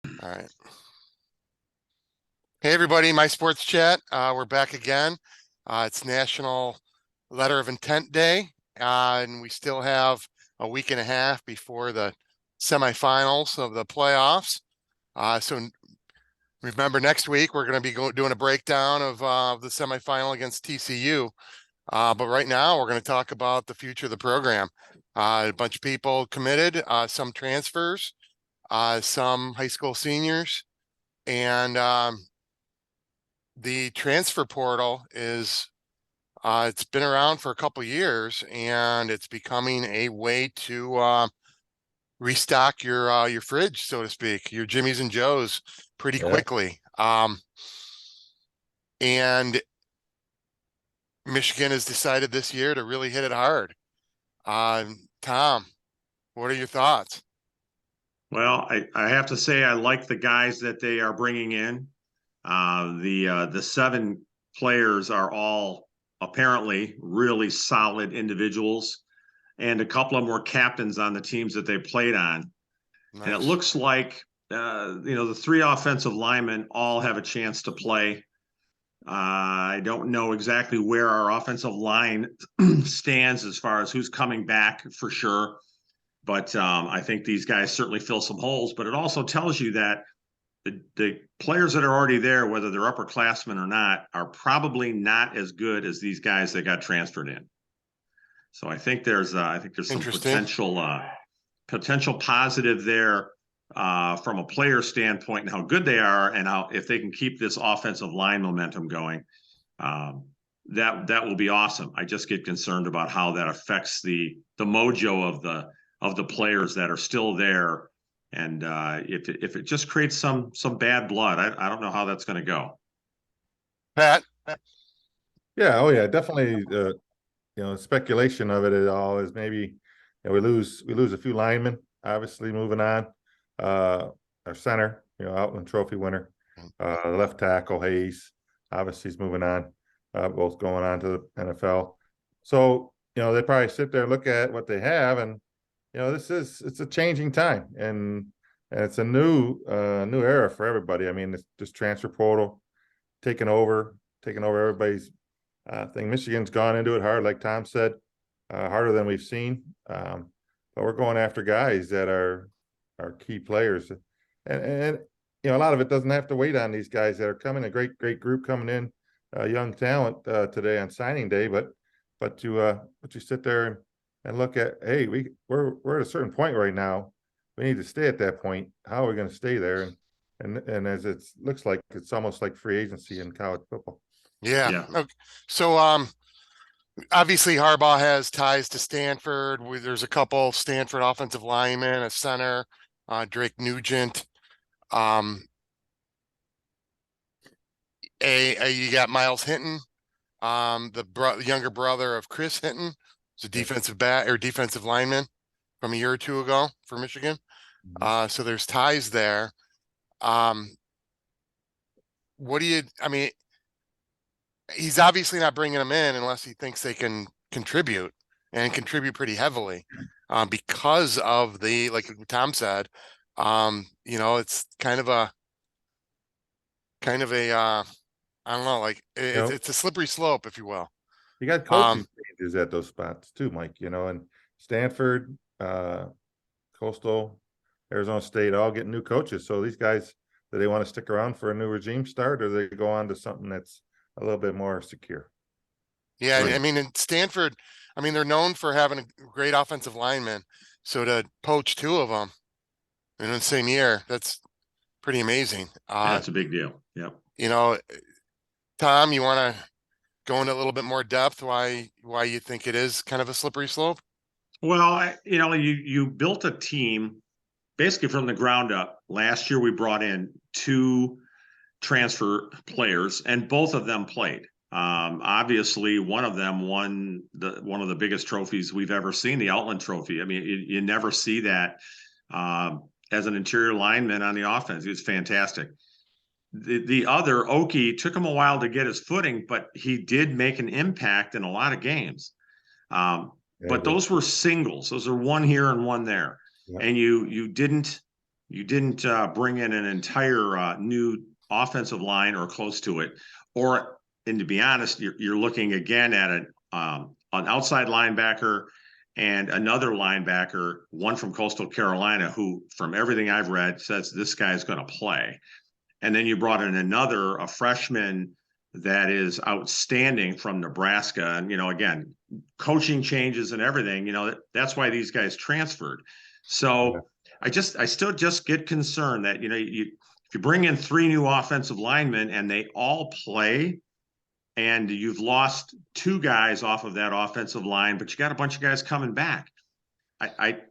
All right. Hey, everybody, My Sports Chat. We're back again. It's National Letter of Intent Day, and we still have a week and a half before the semifinals of the playoffs. So remember, next week we're going to be doing a breakdown of the semifinal against TCU. But right now we're going to talk about the future of the program. A bunch of people committed, some transfers, some high school seniors, and the transfer portal is it's been around for a couple years, and it's becoming a way to restock your fridge, so to speak, your Jimmy's and Joe's pretty Yeah. quickly. And Michigan has decided this year to really hit it hard. Tom, what are your thoughts? Well, I have to say I like the guys that they are bringing in. The seven players are all apparently really solid individuals, and a couple of them were captains on the teams that they played on. And it Nice. looks like the three offensive linemen all have a chance to play. I don't know exactly where our offensive line stands as far as who's coming back for sure. But I think these guys certainly fill some holes. But it also tells you that the players that are already there, whether they're upperclassmen or not, are probably not as good as these guys that got transferred in. So I think there's some Interesting. potential positive there from a player standpoint and how good they are, and how if they can keep this offensive line momentum going, that will be awesome. I just get concerned about how that affects the mojo of the players that are still there, and if it just creates some bad blood, I don't know how that's going to go. Pat? Yeah. Oh, yeah. Definitely. Speculation of it all is maybe we lose a few linemen. Obviously, moving on. Our center, Outland Trophy winner, the left tackle Hayes, obviously he's moving on. Both going on to the NFL. So they probably sit there and look at what they have, and it's a changing time, and it's a new era for everybody. I mean, it's just transfer portal taking over everybody's thing. Michigan's gone into it hard, like Tom said, harder than we've seen. But we're going after guys that are key players, and a lot of it doesn't have to wait on these guys that are coming. A great group coming in, young talent today on signing day. But you sit there and look at, hey, we're at a certain point right now. We need to stay at that point. How are we going to stay there? And as it looks like, it's almost like free agency in college football. Yeah. Yeah. Okay. So obviously Harbaugh has ties to Stanford. There's a couple Stanford offensive linemen, a center, Drake Nugent. Um, you got Miles Hinton, the younger brother of Chris Hinton. He's a Yeah. defensive back or defensive lineman from a year or two ago for Michigan. Mhm. So there's ties there. Um, I mean, he's obviously not bringing them in unless he thinks they can contribute and contribute pretty heavily, because of like Tom said, it's kind of a I don't know, like You it's know, it's a slippery slope, if you will. you got coaching Um, changes at those spots too, Mike. And Stanford, Coastal, Arizona State, all getting new coaches. So these guys, do they want to stick around for a new regime start, or they go on to something that's a little bit more secure? yeah, I Right. mean, in Stanford, I mean, they're known for having a great offensive lineman. So to poach two of them in the same year, that's pretty amazing. Yeah, it's a big deal. Yep. You know, Tom, you want to go into a little bit more depth why you think it is kind of a slippery slope? Well, you built a team basically from the ground up. Last year, we brought in two transfer players, and both of them played. Obviously, one of them won one of the biggest trophies we've ever seen, the Outland Trophy. I mean, you never see that as an interior lineman on the offense. He was fantastic. The other, Oki, took him a while to get his footing, but he did make an impact in a lot of games. Yeah, he But did. those were singles. Those are one here and one there. Yeah. And you didn't You didn't bring in an entire new offensive line or close to it. And to be honest, you're looking again at an outside linebacker and another linebacker, one from Coastal Carolina, who, from everything I've read, says this guy is going to play. And then you brought in a freshman that is outstanding from Nebraska. And, again, coaching changes and everything, that's why these guys transferred. So yeah. I still just get concerned that, if you bring in 3 new offensive linemen and they all play, and you've lost 2 guys off of that offensive line, but you got a bunch of guys coming back.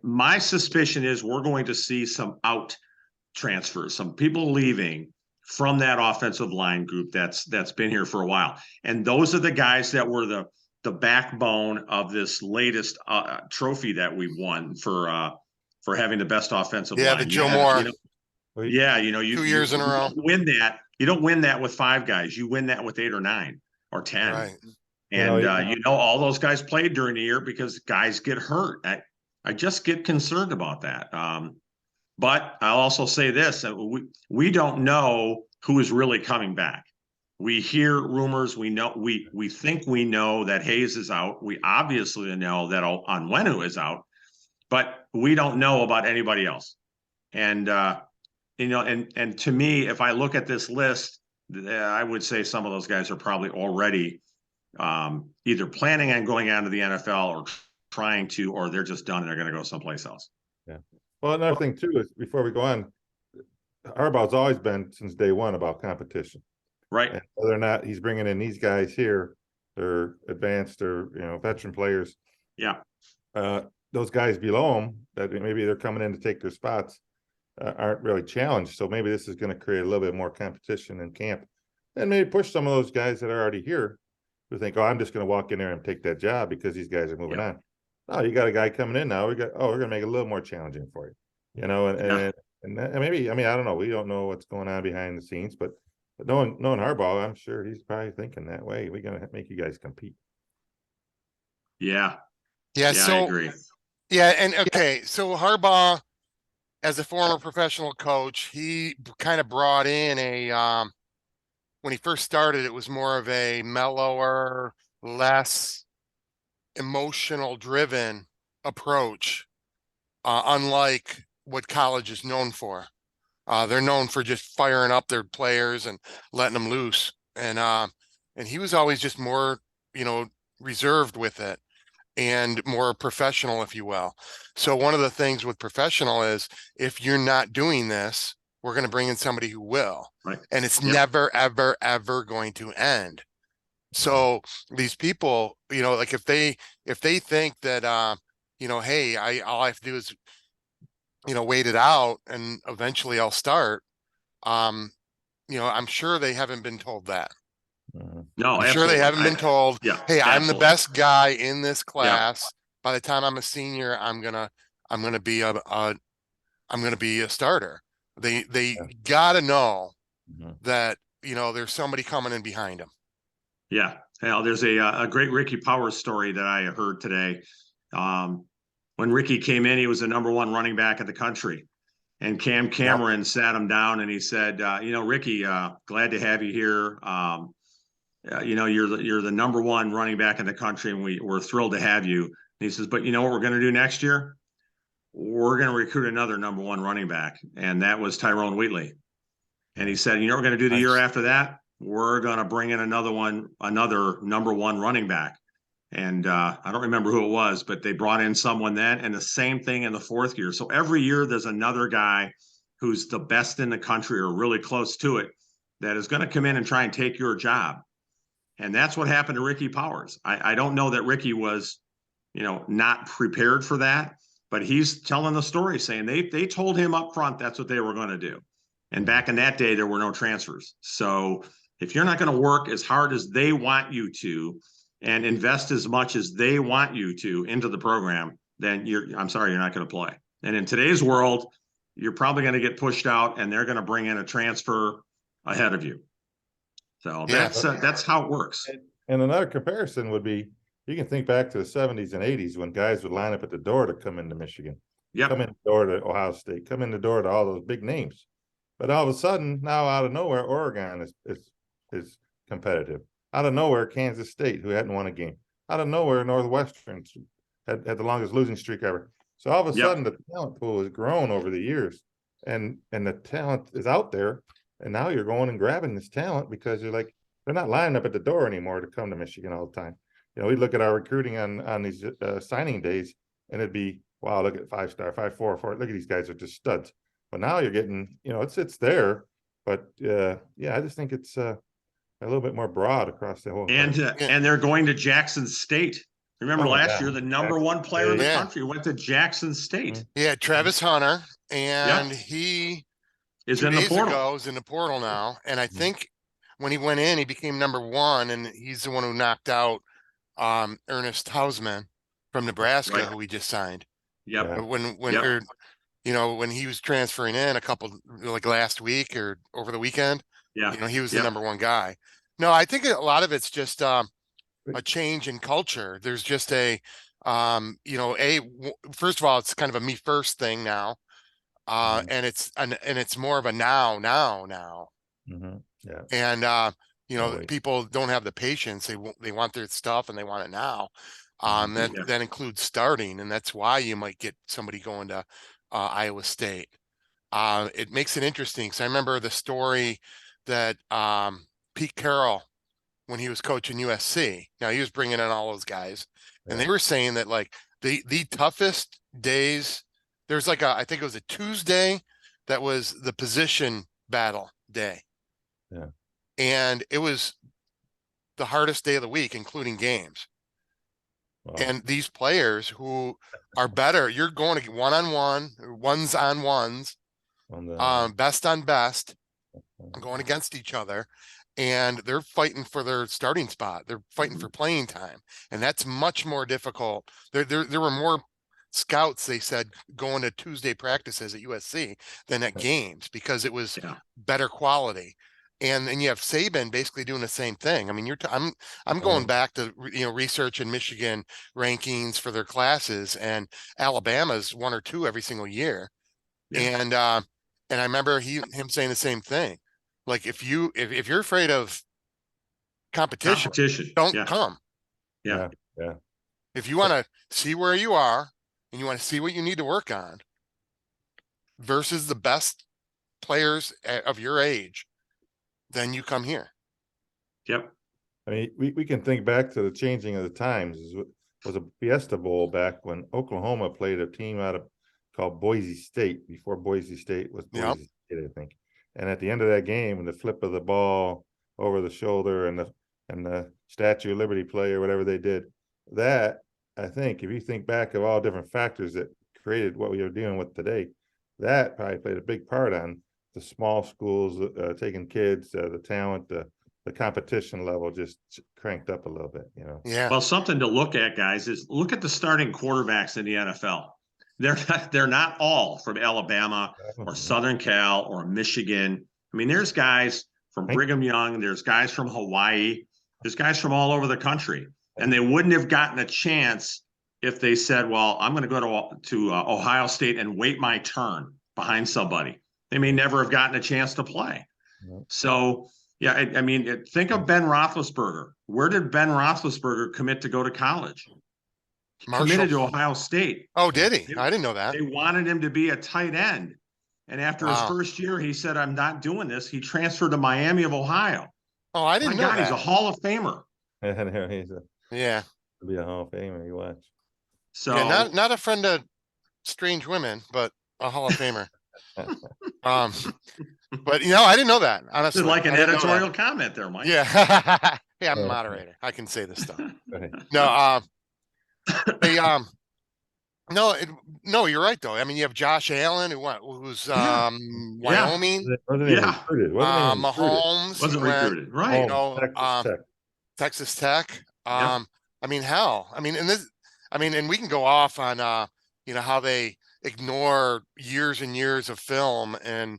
My suspicion is we're going to see some out transfers, some people leaving from that offensive line group that's been here for a while. And those are the guys that were the backbone of this latest trophy that we won for having the best offensive line. Yeah, the Joe Moore. 2 years in a row. You don't win that with 5 guys. You win that with 8 or 9 or 10. Right. And all those guys played during the year because guys get hurt. I just get concerned about that. But I'll also say this: we don't know who is really coming back. We hear rumors. We think we know that Hayes is out. We obviously know that Onwenu is out, but we don't know about anybody else. And and to me, if I look at this list, I would say some of those guys are probably already either planning on going on to the NFL or trying to, or they're just done and they're going to go someplace else. Yeah. Well, another thing too is, before we go on, Harbaugh's always been since day one about competition, right? And whether or not he's bringing in these guys here, they're advanced or veteran players. Yeah. Those guys below them that maybe they're coming in to take their spots aren't really challenged. So maybe this is going to create a little bit more competition in camp, and maybe push some of those guys that are already here to think, oh, I'm just going to walk in there and take that job because these guys are moving on. Oh, you got a guy coming in now. We're going to make it a little more challenging for you, and maybe, I don't know. We don't know what's going on behind the scenes, but knowing Harbaugh, I'm sure he's probably thinking that way. We're going to make you guys compete. Yeah. So I agree. Yeah. And okay. So Harbaugh, as a former professional coach, he kind of brought in when he first started, it was more of a mellower, less emotional driven approach, unlike what college is known for. They're known for just firing up their players and letting them loose. And he was always just more, reserved with it and more professional, if you will. So one of the things with professional is, if you're not doing this, we're going to bring in somebody who will. Right. And it's never, ever, ever going to end. So these people, like if they think that, hey, all I have to do is, wait it out and eventually I'll start. I'm sure they haven't been told that. No, I'm sure they haven't been told, hey, I'm the best guy in this class. Yeah. By the time I'm a senior, I'm gonna be a starter. They gotta know that, there's somebody coming in behind them. Yeah. Hell, there's a great Ricky Powers story that I heard today. When Ricky came in, he was the #1 running back in the country. And Cam Cameron sat him down and he said, Ricky, glad to have you here. You're the #1 running back in the country, and we're thrilled to have you. And he says, but you know what we're going to do next year? We're going to recruit another #1 running back. And that was Tyrone Wheatley. And he said, what we're going to do the year after that? We're going to bring in another #1 running back. And I don't remember who it was, but they brought in someone then, and the same thing in the 4th year. So every year there's another guy who's the best in the country or really close to it that is going to come in and try and take your job. And that's what happened to Ricky Powers. I don't know that Ricky was, not prepared for that, but he's telling the story saying they told him up front that's what they were going to do. And back in that day, there were no transfers. So if you're not going to work as hard as they want you to and invest as much as they want you to into the program, then I'm sorry, you're not going to play. And in today's world, you're probably going to get pushed out and they're going to bring in a transfer ahead of you. So that's how it works. And another comparison would be, you can think back to the 70s and 80s when guys would line up at the door to come into Michigan. Yep. come in the door to Ohio State, come in the door to all those big names. But all of a sudden, now out of nowhere, Oregon is competitive. Out of nowhere, Kansas State, who hadn't won a game. Out of nowhere, Northwestern had the longest losing streak ever. So all of a Yep. sudden, the talent pool has grown over the years, and the talent is out there. And now you're going and grabbing this talent because you're like, they're not lining up at the door anymore to come to Michigan all the time. You know, we look at our recruiting on these signing days, and it'd be, wow, look at 5-star, 5-4, 4. Look at these guys are just studs. But now you're getting, you know, it's there, but yeah, I just think it's a little bit more broad across the whole. And they're going to Jackson State. Remember Oh, last yeah. year, the number one player in the Yeah. country went to Jackson State. Yeah, Travis Hunter, and he Is 2 in the days portal. ago is in the portal now. And I Mhm. think when he went in, he became number 1, and he's the one who knocked out Ernest Hausman from Nebraska, Right. who we just signed. Yep. Yeah. When Yep. or, you know, when he was transferring in a couple, like last week or over the weekend, Yeah. you know, he was the Yep. number 1 guy. No, I think a lot of it's just a change in culture. There's just a you know, first of all, it's kind of a me first thing now. Mhm. And it's more of a now. Mhm. Yeah. And you know, Totally. people don't have the patience. They want their stuff and they want it now. Mhm. Yeah. That includes starting, and that's why you might get somebody going to Iowa State. It makes it interesting because I remember the story that Pete Carroll, when he was coaching USC, now he was bringing in all those guys, and they Yeah. were saying that like the toughest days, there's like I think it was a Tuesday that was the position battle day. Yeah. And it was the hardest day of the week, including games. Wow. And these players who are better, you're going to one-on-one, ones on ones, On the best on best, going against each other, and they're fighting for their starting spot. They're fighting for playing time, and that's much more difficult. There were more scouts, they said, going to Tuesday practices at USC than at games because it was Yeah. better quality. And then you have Saban basically doing the same thing. I mean, I'm going back to, you know, research in Michigan rankings for their classes, and Alabama's 1 or 2 every single year. Yeah. And I remember him saying the same thing. Like if you're afraid of competition, don't Yeah. come. Yeah. Yeah. If you want to see where you are and you want to see what you need to work on versus the best players of your age, then you come here. Yep. I mean, we can think back to the changing of the times. Was a Fiesta Bowl back when Oklahoma played a team called Boise State before Boise State was Yep. Boise State, I think. And at the end of that game, when the flip of the ball over the shoulder and the Statue of Liberty play or whatever they did, that I think if you think back of all different factors that created what we are dealing with today, that probably played a big part on the small schools taking kids, the talent, the competition level just cranked up a little bit, you know. Yeah. Well, something to look at, guys, is look at the starting quarterbacks in the NFL. They're not all from Alabama or Southern Cal or Michigan. I mean, there's guys from Brigham Young, there's guys from Hawaii, there's guys from all over the country, and they wouldn't have gotten a chance if they said, well, I'm going to go to Ohio State and wait my turn behind somebody. They may never have gotten a chance to play. So, yeah, I mean, think of Ben Roethlisberger. Where did Ben Roethlisberger commit to go to college? He committed to Ohio State. Oh, did he? I didn't know that. They wanted him to be a tight end. And after his Wow. first year, he said, I'm not doing this. He transferred to Miami of Ohio. Oh, I didn't My know God, that. he's a Hall of Famer. Yeah. Be a Hall of Famer, you watch. So Yeah, not a friend of strange women, but a Hall of Famer. But you know, I didn't know that, honestly. this is like an I didn't know that. editorial comment there, Mike. Yeah. Yeah, I'm a moderator. I can say this stuff. Right. No, they no, you're right though. I mean, you have Josh Allen who's Yeah. Wyoming, Wasn't even Yeah. recruited. Wasn't even recruited. Mahomes, Wasn't he went, recruited. Right. you know, Texas Tech. Texas Tech. I mean, hell, I mean, and we can go off on you know, how they ignore years and years of film and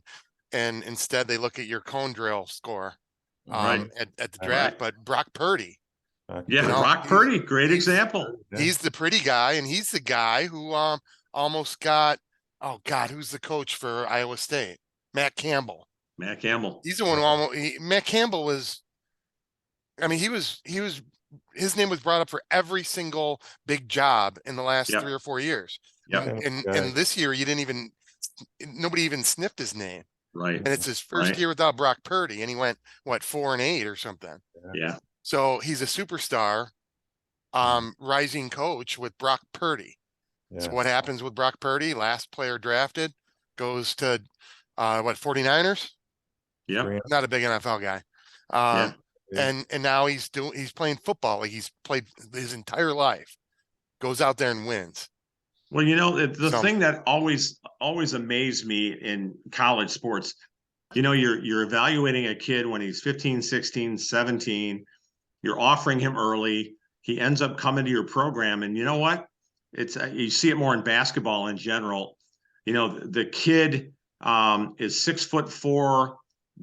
instead they look at your cone drill score Right. at the draft. But Brock Purdy, Yeah, you know, Brock Purdy, great example. Yeah. he's the pretty guy, and he's the guy who almost got, oh God, who's the coach for Iowa State? Matt Campbell. Matt Campbell. He's the one who almost, Matt Campbell was, I mean, his name was brought up for every single big job in the last Yep. 3 or 4 years. Yep. And this year you didn't even, nobody even sniffed his name. Right. And it's his first Right. year without Brock Purdy, and he went, what, 4-8 or something. Yeah. So he's a superstar, rising coach with Brock Purdy. Yeah. So what happens with Brock Purdy? Last player drafted goes to, 49ers? Yep. Not a big NFL guy. Yeah. And now he's playing football like he's played his entire life. Goes out there and wins. Well, you know, the So- thing that always amazed me in college sports, you know, you're evaluating a kid when he's 15, 16, 17, you're offering him early, he ends up coming to your program, and you know what? It's you see it more in basketball in general. You know, the kid is 6'4",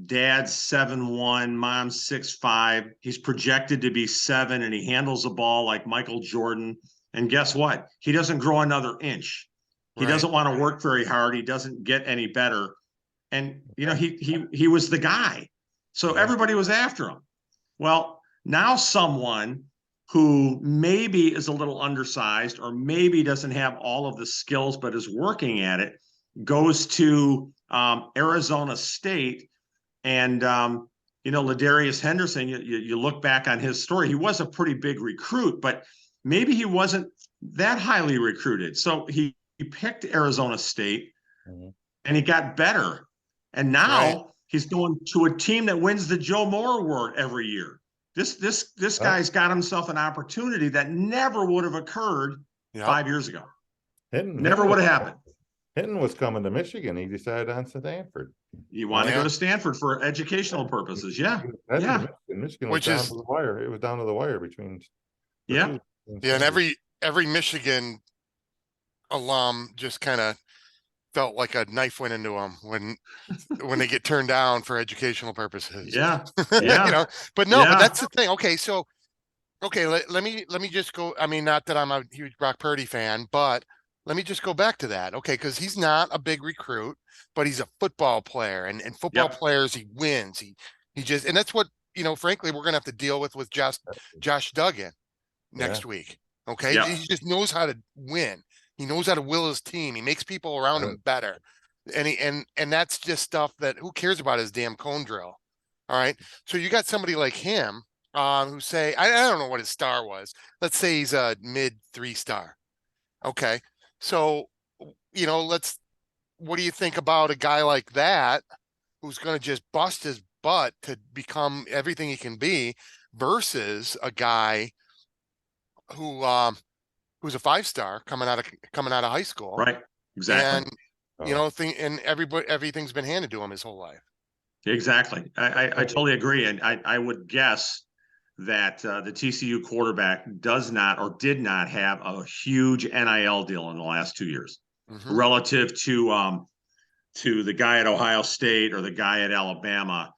dad's 7'1", mom's 6'5". He's projected to be 7, and he handles the ball like Michael Jordan. And guess what? He doesn't grow another inch. He Right. doesn't want to work very hard. He doesn't get any better. And you know, he was the guy. So everybody was after him. Well, now someone who maybe is a little undersized or maybe doesn't have all of the skills but is working at it goes to Arizona State. And you know, Ladarius Henderson, you look back on his story, he was a pretty big recruit, but maybe he wasn't that highly recruited. So he picked Arizona State and he got better. And now he's going to a team that wins the Joe Moore Award every year. This guy's got himself an opportunity that never would have occurred 5 years ago. Never would have happened. Hinton was coming to Michigan. He decided on Stanford. You want to go to Stanford for educational purposes. Yeah. Yeah. Michigan was Which down is- to the wire. It was down to the wire between. the Yeah. two. Yeah, and every Michigan alum just kind of felt like a knife went into them when they get turned down for educational purposes. Yeah. You Yeah. know, but no, Yeah. but that's the thing. Okay, so let me just go. I mean, not that I'm a huge Brock Purdy fan, but let me just go back to that. Okay, because he's not a big recruit, but he's a football player, and football Yep. players, he wins. He just, and that's what, you know, frankly, we're gonna have to deal with Josh Duggan next week. Okay, Yep. he just knows how to win. He knows how to will his team. He makes people around him better. And that's just stuff that who cares about his damn cone drill. All right. So you got somebody like him, who say, I don't know what his star was. Let's say he's a mid 3-star. Okay. So, you know, what do you think about a guy like that who's going to just bust his butt to become everything he can be versus a guy who's a 5-star coming out of high school. Right. Exactly. And you know, everything's been handed to him his whole life. Exactly. I totally agree. And I would guess that the TCU quarterback does not or did not have a huge NIL deal in the last 2 years relative to the guy at Ohio State or the guy at Alabama.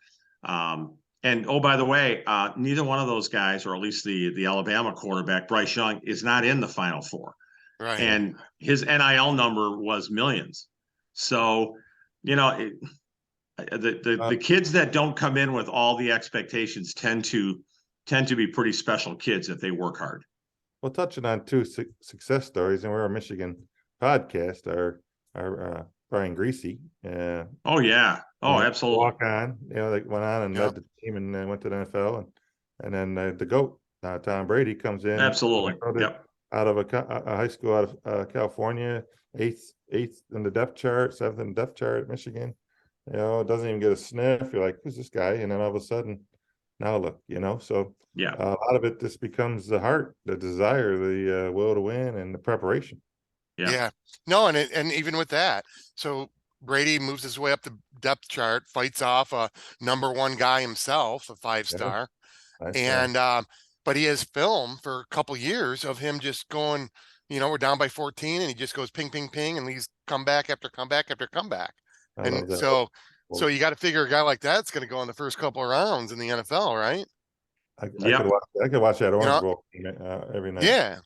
And oh, by the way, neither one of those guys, or at least the Alabama quarterback, Bryce Young, is not in the Final Four. Right. And his NIL number was millions. So, you know, the kids that don't come in with all the expectations tend to be pretty special kids if they work hard. Well, touching on two success stories, and we're a Michigan podcast. Our Brian Greasy. Oh yeah. Oh, absolutely. Walk on. You know, they went on and led the team and then went to the NFL, and then the GOAT, Tom Brady, comes in. Absolutely. Yep. Out of a high school out of California, eighth in the depth chart, 7th in the depth chart, Michigan. You know, doesn't even get a sniff. You're like, who's this guy? And then all of a sudden, now look, you know. So yeah, a lot of it just becomes the heart, the desire, the will to win, and the preparation. Yeah. No, and even with that, so Brady moves his way up the depth chart, fights off a #1 guy himself, a 5-star, and but he has film for a couple years of him just going, you know, we're down by 14, and he just goes ping, ping, ping, and he's comeback after comeback after comeback. And so you got to figure a guy like that's going to go in the first couple of rounds in the NFL, right? I could watch that Orange Bowl every night. Yeah.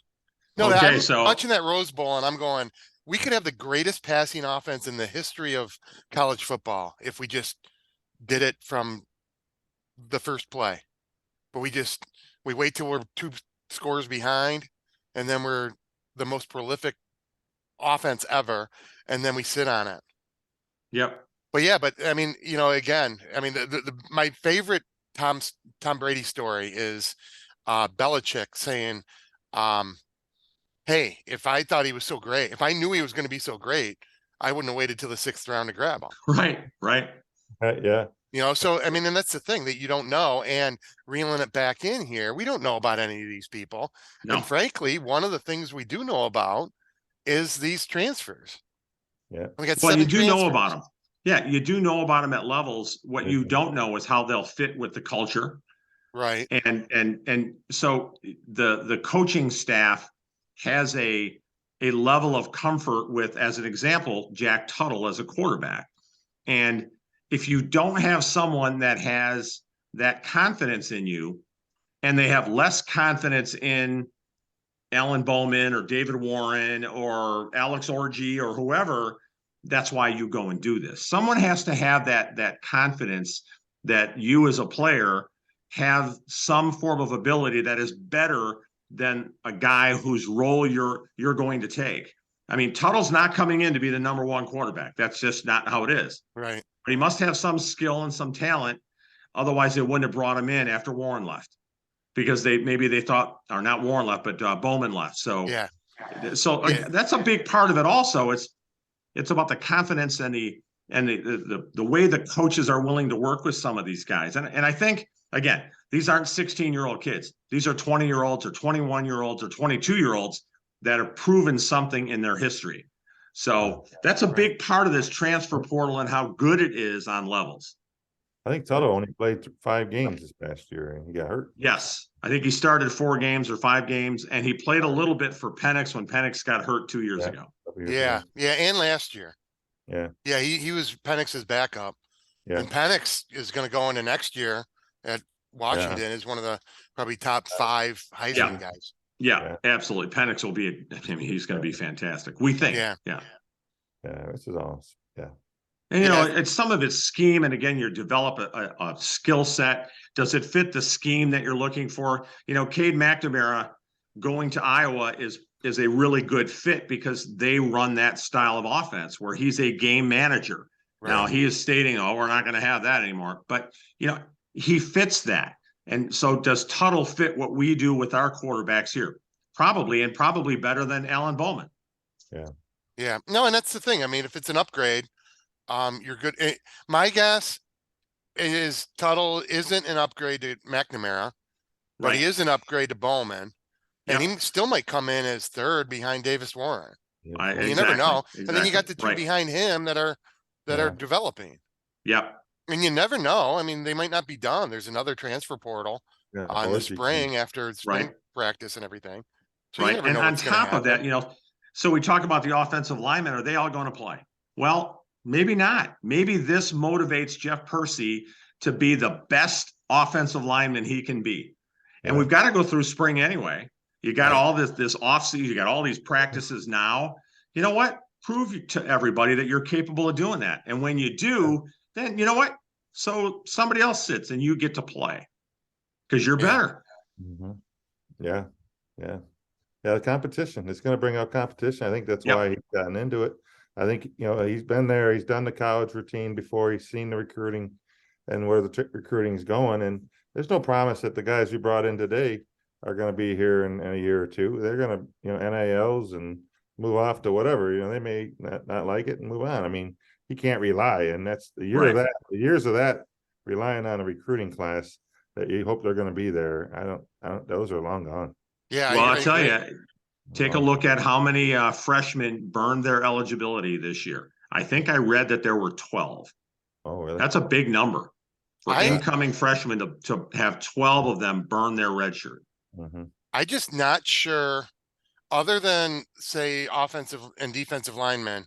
No, okay, I'm so watching that Rose Bowl, and I'm going, we could have the greatest passing offense in the history of college football if we just did it from the first play. But we wait till we're 2 scores behind, and then we're the most prolific offense ever, and then we sit on it. Yep. But yeah, but I mean, again, I mean, my favorite Tom Brady story is Belichick saying, hey, if I thought he was so great, if I knew he was going to be so great, I wouldn't have waited till the 6th round to grab him. Right. Right. Yeah. So I mean, and that's the thing that you don't know. And reeling it back in here, we don't know about any of these people. No. And frankly, one of the things we do know about is these transfers. Yeah. We got Well, you 7 do know transfers. about them. Yeah, you do know about them at levels. What you don't know is how they'll fit with the culture. Right. And so the coaching staff has a level of comfort with, as an example, Jack Tuttle as a quarterback. And if you don't have someone that has that confidence in you, and they have less confidence in Alan Bowman or David Warren or Alex Orji or whoever, that's why you go and do this. Someone has to have that confidence that you as a player have some form of ability that is better than a guy whose role you're going to take. I mean, Tuttle's not coming in to be the number 1 quarterback. That's just not how it is. Right. But he must have some skill and some talent. Otherwise, they wouldn't have brought him in after Warren left, because maybe they thought, or not Warren left, but Bowman left. So Yeah. That's a big part of it. Also, it's about the confidence and the way the coaches are willing to work with some of these guys. And I think, again, these aren't 16-year-old kids. These are 20-year-olds or 21-year-olds or 22-year-olds that have proven something in their history. So that's a big part of this transfer portal and how good it is on levels. I think Tuttle only played 5 games this past year and he got hurt. Yes. I think he started 4 games or 5 games, and he played a little bit for Penix when Penix got hurt 2 years ago. Yeah. Yeah. And last year. Yeah. Yeah. He was Penix's backup. Yeah. And Penix is going to go into next year at Washington as one of the probably top 5 Heisman guys. Yeah, absolutely. Penix will be, he's going to be fantastic. We think. Yeah. Yeah. Yeah. This is awesome. Yeah. And, it's some of it's scheme. And again, you develop a skill set. Does it fit the scheme that you're looking for? Cade McNamara going to Iowa is a really good fit because they run that style of offense where he's a game manager. Right. Now he is stating, we're not going to have that anymore. But, he fits that. And so does Tuttle fit what we do with our quarterbacks here? Probably, and probably better than Alan Bowman. Yeah. Yeah. No, and that's the thing. I mean, if it's an upgrade, you're good. My guess is Tuttle isn't an upgrade to McNamara, but he is an upgrade to Bowman. And he still might come in as 3rd behind Davis Warren. You never know. Exactly. And then you got the 2 behind him that are developing. Yep. And you never know. I mean, they might not be done. There's another transfer portal on the spring after spring practice and everything. So you never know. And on top of that, so we talk about the offensive linemen. Are they all going to play? Well, maybe not. Maybe this motivates Jeff Percy to be the best offensive lineman he can be. And we've got to go through spring anyway. You got all this offseason. You got all these practices now. You know what? Prove to everybody that you're capable of doing that. And when you do, then you know what? So somebody else sits and you get to play because you're better. Mm-hmm. Yeah. Yeah. Yeah. The competition. It's going to bring out competition. I think that's why he's gotten into it. I think, he's been there. He's done the college routine before. He's seen the recruiting and where the recruiting is going. And there's no promise that the guys we brought in today are going to be here in a year or 2. They're going to, NILs and move off to whatever. They may not like it and move on. I mean, he can't rely, and that's the year of that. The years of that relying on a recruiting class that you hope they're going to be there. I don't. Those are long gone. Yeah. Well, I'll tell you. Take a look at how many freshmen burned their eligibility this year. I think I read that there were 12. Oh, really? That's a big number for incoming freshmen to have 12 of them burn their red shirt. Mm-hmm. I'm just not sure, other than say offensive and defensive linemen,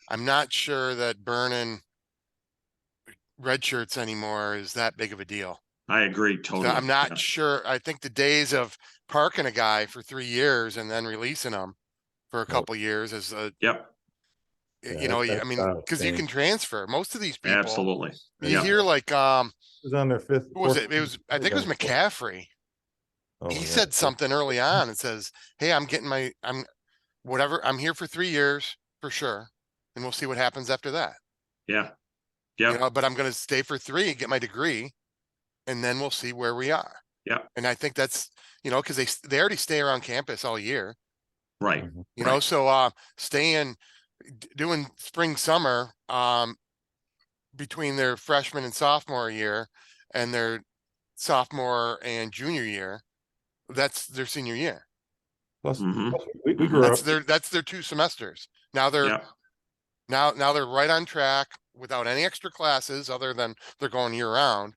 I'm not sure that burning red shirts anymore is that big of a deal. I agree totally. So I'm not sure. I think the days of parking a guy for 3 years and then releasing him for a couple years is You know, I that's mean, gotta because you can change. transfer. Most of these people, Absolutely. you Yeah. hear like, It was on their fifth. who was fourth it? It was, I think it was season. McCaffrey. Oh, He yeah. said something early on and says, "Hey, I'm whatever. I'm here for 3 years for sure, and we'll see what happens after that. Yeah. You Yeah. know, but I'm going to stay for 3, get my degree, and then we'll see where we are." Yeah. And I think that's, you know, because they already stay around campus all year, Right. Mhm. you know, Right. so staying, doing spring, summer, between their freshman and sophomore year and their sophomore and junior year, that's their senior year. Plus, Mhm. we Mhm. grew up. That's their 2 semesters. Now they're Yeah. now they're right on track without any extra classes other than they're going year round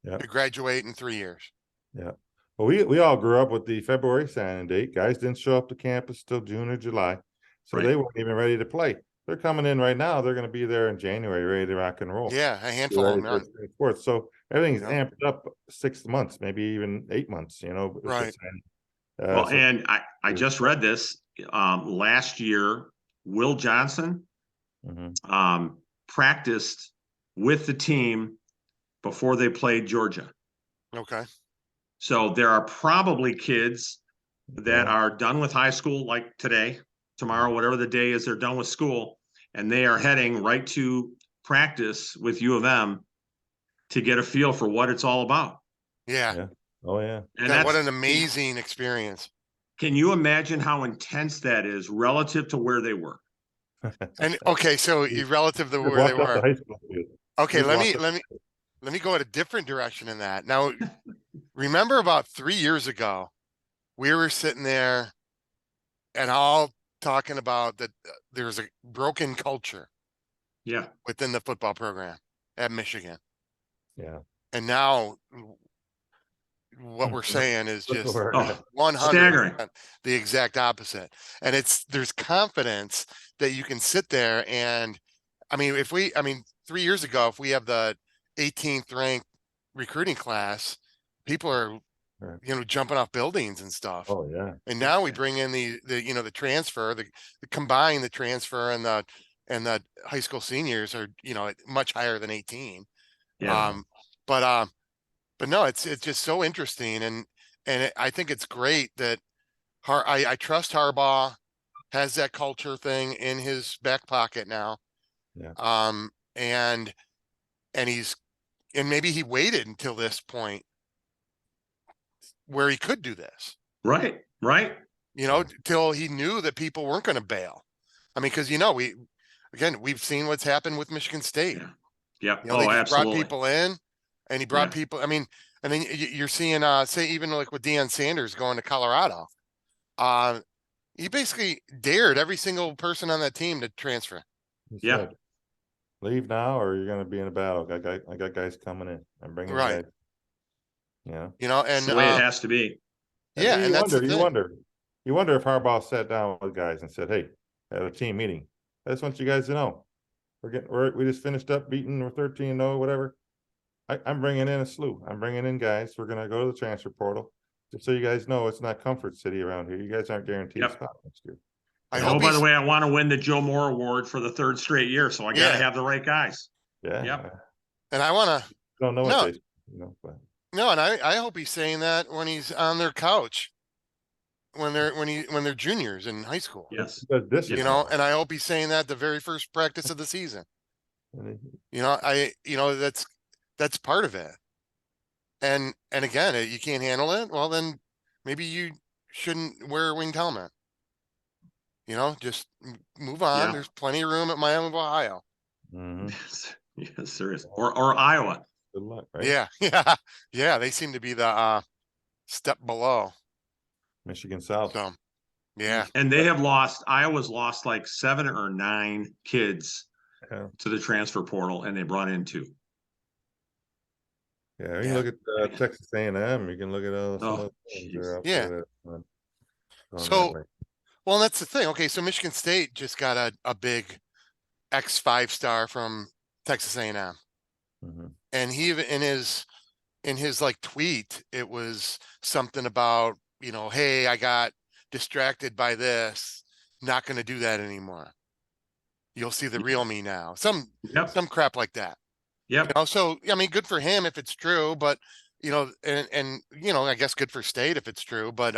Yeah. to graduate in 3 years. Yeah. Well, we all grew up with the February signing date. Guys didn't show up to campus till June or July, so Right. they weren't even ready to play. They're coming in right now. They're going to be there in January, ready to rock and roll. Yeah, a Be handful of ready them. for Yeah. spring sports. So everything's Yeah. amped up 6 months, maybe even 8 months. You know, with the Right. signing. Well, So and I just read this last year. Will Johnson mhm. practiced with the team before they played Georgia. Okay. So there are probably kids that Yeah. are done with high school, like today, tomorrow, whatever the day is, they're done with school, and they are heading right to practice with U of M to get a feel for what it's all about. Yeah. Yeah. Oh yeah. And God, what that's, an amazing experience. can you imagine how intense that is relative to where they were? And okay, so you relative to Just where they walked up to were. high school field. Okay, Just walked up. let me go in a different direction in that. Now, remember about 3 years ago, we were sitting there and all talking about that there's a broken culture Yeah. within the football program at Michigan. Yeah. And now what we're Look saying is where just we're at. Oh, 100% staggering. the exact opposite. And there's confidence that you can sit there and, I mean, 3 years ago, if we have the 18th ranked recruiting class, people are, Right. you know, jumping off buildings and stuff. Oh yeah. And now we bring in you know, the transfer, the combine the transfer and the high school seniors are, you know, much higher than 18. Yeah. Um, but no, it's just so interesting. I think it's great that I trust Harbaugh has that culture thing in his back pocket now. Yeah. And maybe he waited until this point where he could do this, Right. Right. you know, till he knew that people weren't going to bail. I mean, because, you know, we've seen what's happened with Michigan State. Yeah. Yep. You know, they Oh, just brought absolutely. people in and he brought people. I mean, and then you're seeing, say, even like with Deion Sanders going to Colorado, he basically dared every single person on that team to transfer. He Yeah. said, leave now or you're going to be in a battle. I got guys coming in. I'm bringing Right. guys. Yeah. You know, It's and the way it has to be. yeah, and that's the thing. You wonder if Harbaugh sat down with guys and said, "Hey, at a team meeting, I just want you guys to know, we just finished up beating, we're 13-0, whatever. I'm bringing in a slew. I'm bringing in guys. We're gonna go to the transfer portal, just so you guys know it's not comfort city around here. You guys aren't guaranteed a Yep. spot next year." I Oh, hope by the he's way, I want to win the Joe Moore Award for the 3rd straight year, so I got to Yeah. have the right guys. Yeah. Yep. and I want to Don't know No. what they, you know, but no, and I hope he's saying that when he's on their couch when they're juniors in high school. Yes. because this You is know, and I hope he's saying that the very first practice of the season. You know, that's part of it. And again, you can't handle it. Well, then maybe you shouldn't wear a winged helmet. You know, just move on. Yeah. There's plenty of room at Miami of Ohio. Mhm. Yes, there is. Or Iowa. Good luck, right? Yeah, yeah, yeah. They seem to be the step below. Michigan South. So yeah, And Iowa's lost like 7 or 9 kids Yeah. to the transfer portal, and they brought in 2. Yeah, you Yeah. can look at Texas A&M. You can look at some Oh, other teams that jeez. are out Yeah. there that, going So- that way. well, that's the thing. Okay, so Michigan State just got a big X5 star from Texas A&M, Mhm. and he even in his like tweet, it was something about, you know, hey, I got distracted by this, not going to do that anymore. you'll see the real me now. Some Yep. crap like that. Yep. So, I mean, good for him if it's true, but and I guess good for state if it's true, but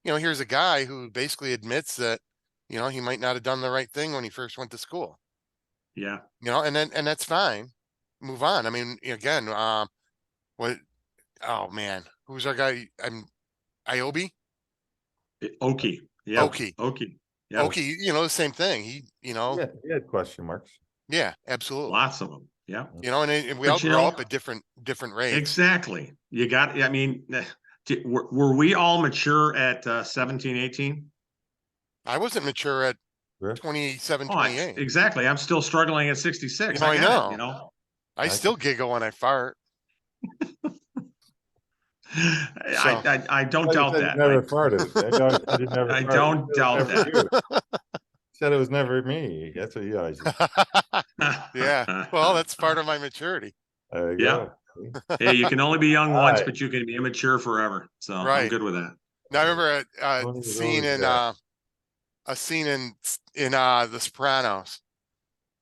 here's a guy who basically admits that, he might not have done the right thing when he first went to school, Yeah. and that's fine. Move on. I mean, again, what, oh man, who's our guy? Iobi? Okie. Yeah. Okie. Okie. Yeah. Okie, the same thing. Yeah, he had question marks. Yeah, absolutely. Lots of them. Yeah. And we But all grow up at different rates. Exactly. I mean, were we all mature at 17, 18? I wasn't mature at Chris? 27, Oh, 28. exactly. I'm still struggling at 66. I get it, know. I still giggle when I fart. I don't doubt that. Never farted. I don't doubt that. Said it was never me. That's what you always say. Yeah. Well, that's part of my maturity. There you Yeah. go. Hey, you can only be young once, Right. but you can be immature forever. So I'm Right. good with that. Now I remember a One of those scene in guys. The Sopranos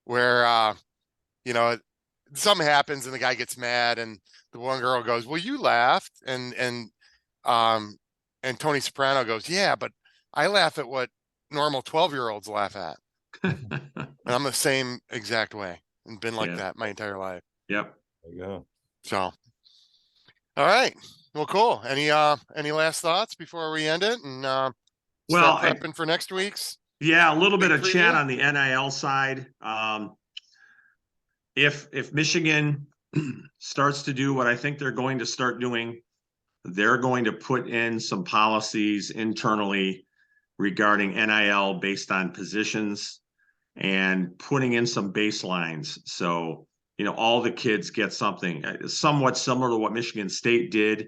where something happens and the guy gets mad and the one girl goes, "Well, you laughed," and Tony Soprano goes, "Yeah, but I laugh at what normal 12-year-olds laugh at." And I'm the same exact way and been like Yeah. that my entire life. Yep. There you go. So, all right. Well, cool. Any last thoughts before we end it and Well, start prepping for next week's? Yeah, a little bit of Big chat preview? on the NIL side. If Michigan starts to do what I think they're going to start doing, they're going to put in some policies internally regarding NIL based on positions and putting in some baselines. So, all the kids get something somewhat similar to what Michigan State did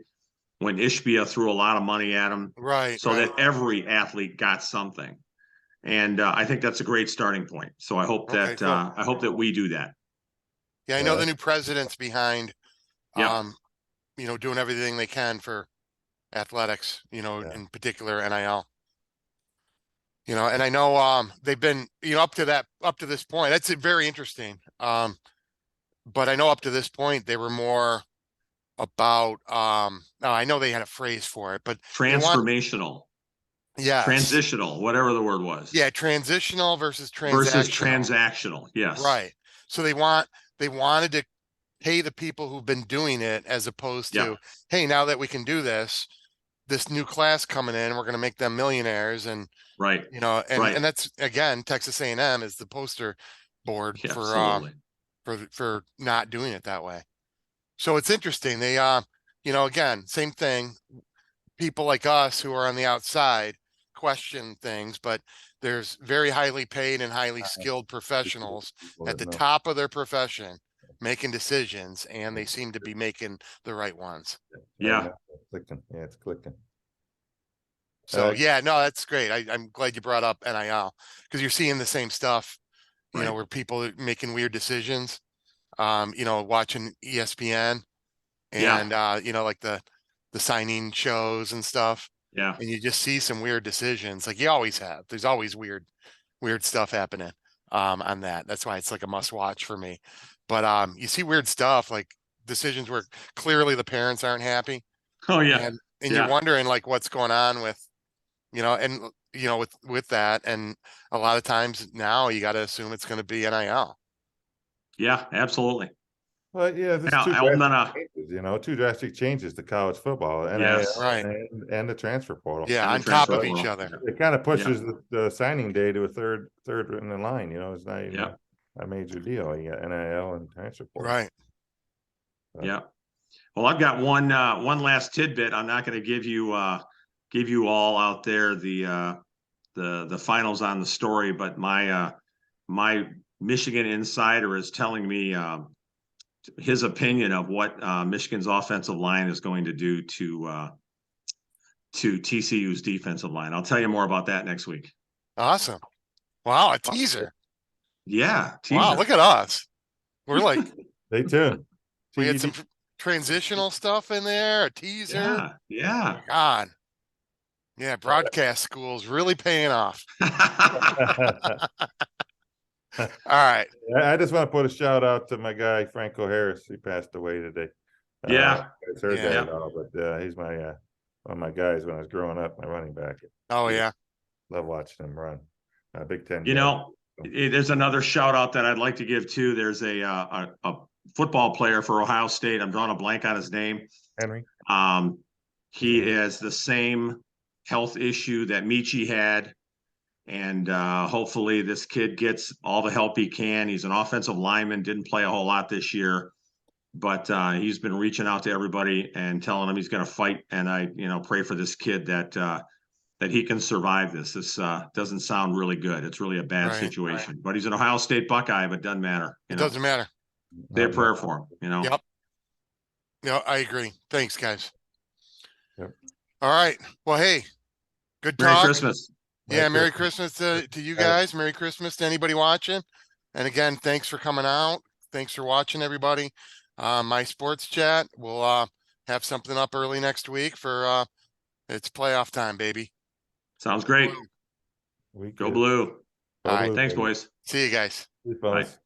when Ishbia threw a lot of money at them. Right. So that every athlete got something. And I think that's a great starting point. So I hope Okay, cool. that we do that. Yeah, I know the new president's behind, Yeah. doing everything they can for athletics, in particular NIL. And I know they've been, up to this point. That's very interesting. But I know up to this point they were more about I know they had a phrase for it, but Transformational. Yeah. Transitional, whatever the word was. Yeah, transitional versus Versus transactional. transactional. Yes. Right. So they wanted to pay the people who've been doing it as opposed to, hey, now that we can do this new class coming in, we're going to make them millionaires. And, Right. and that's, again, Texas A&M is the poster board for not doing it that way. So it's interesting. They, again, same thing. People like us who are on the outside question things, but there's very highly paid and highly skilled professionals at the top of their profession making decisions, and they seem to be making the right ones. Yeah. Clicking. Yeah, it's clicking. So no, that's great. I'm glad you brought up NIL because you're seeing the same stuff, where people are making weird decisions, watching ESPN and, like the signing shows and stuff. Yeah. And you just see some weird decisions like you always have. There's always weird stuff happening on that. That's why it's like a must watch for me. But you see weird stuff like decisions where clearly the parents aren't happy. Oh yeah. And you're wondering like what's going on with, with that. And a lot of times now you got to assume it's going to be NIL. Yeah, absolutely. Well, yeah, two drastic changes to college football and and the transfer portal. Yeah, on top of each other. It kind of pushes the signing day to a third in the line. It's not even a major deal. You got NIL and transfer portal. Right. Yeah. Well, I've got one last tidbit. I'm not going to give you all out there the finals on the story, but my Michigan insider is telling me his opinion of what Michigan's offensive line is going to do to TCU's defensive line. I'll tell you more about that next week. Awesome. Wow, a teaser. Yeah. Teaser. Wow, look at us. We're like stay tuned. We had some transitional stuff in there, a teaser. Yeah. God. Yeah, broadcast school's really paying off. All right. I just want to put a shout out to my guy Franco Harris. He passed away today. Yeah. I've heard that Yeah. at all, but he's my one of my guys when I was growing up, my running back. Oh, Yeah. yeah. Love watching him run. Big Ten. You guy. know, there's another shout out that I'd like to give too. There's a football player for Ohio State. I'm drawing a blank on his name. Henry. He has the same health issue that Michi had. And hopefully this kid gets all the help he can. He's an offensive lineman, didn't play a whole lot this year, but he's been reaching out to everybody and telling him he's going to fight. And I, pray for this kid that he can survive this. This doesn't sound really good. It's really a bad Right. situation, but he's an Ohio State Buckeye, but it doesn't matter. It doesn't matter. Say a prayer for him, Yep. No, I agree. Thanks, guys. Yep. All right. Well, hey, good Merry talk. Christmas. Yeah, Merry Christmas to you guys. Merry Christmas to anybody watching. And again, thanks for coming out. Thanks for watching, everybody. My sports chat. We'll have something up early next week for it's playoff time, baby. Sounds great. We Go good. Blue. Go All right, Blue, Thanks, baby. boys. See you guys. See you, fellas.